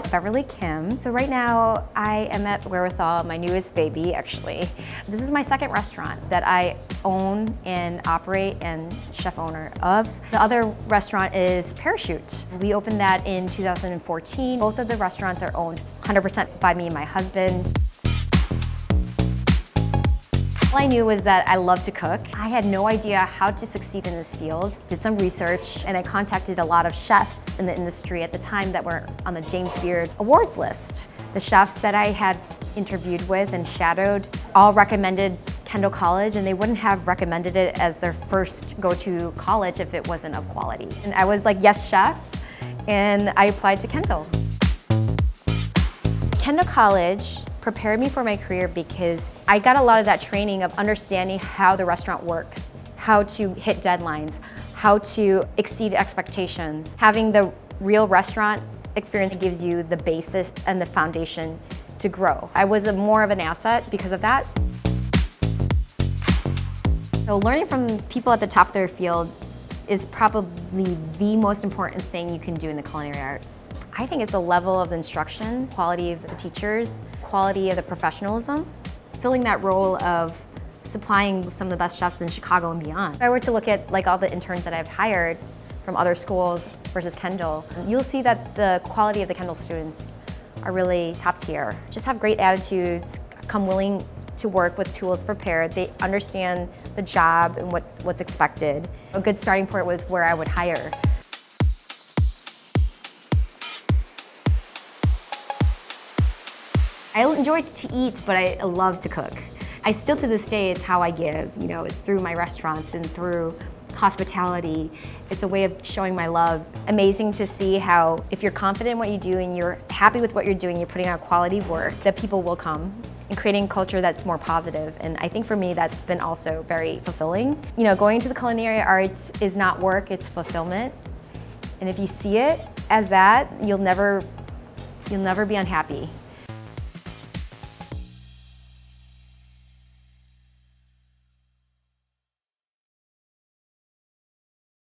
Beverly Kim. So right now I am at Wherewithal, my newest baby actually. This is my second restaurant that I own and operate and chef owner of. The other restaurant is Parachute. We opened that in 2014. Both of the restaurants are owned 100% by me and my husband. All I knew was that I love to cook. I had no idea how to succeed in this field. Did some research and I contacted a lot of chefs in the industry at the time that were on the James Beard Awards list. The chefs that I had interviewed with and shadowed all recommended Kendall College, and they wouldn't have recommended it as their first go-to college if it wasn't of quality. And I was like, yes, chef, and I applied to Kendall. Kendall College prepared me for my career because I got a lot of that training of understanding how the restaurant works, how to hit deadlines, how to exceed expectations. Having the real restaurant experience gives you the basis and the foundation to grow. I was more of an asset because of that. So learning from people at the top of their field is probably the most important thing you can do in the culinary arts. I think it's the level of instruction, quality of the teachers, quality of the professionalism, filling that role of supplying some of the best chefs in Chicago and beyond. If I were to look at like all the interns that I've hired from other schools versus Kendall, you'll see that the quality of the Kendall students are really top tier. Just have great attitudes, come willing to work with tools prepared. They understand the job and what's expected. A good starting point with where I would hire. I enjoy to eat, but I love to cook. I still, to this day, it's how I give. You know, it's through my restaurants and through hospitality. It's a way of showing my love. Amazing to see how if you're confident in what you do and you're happy with what you're doing, you're putting out quality work, that people will come, and creating a culture that's more positive. And I think for me, that's been also very fulfilling. You know, going to the culinary arts is not work, it's fulfillment. And if you see it as that, you'll never be unhappy.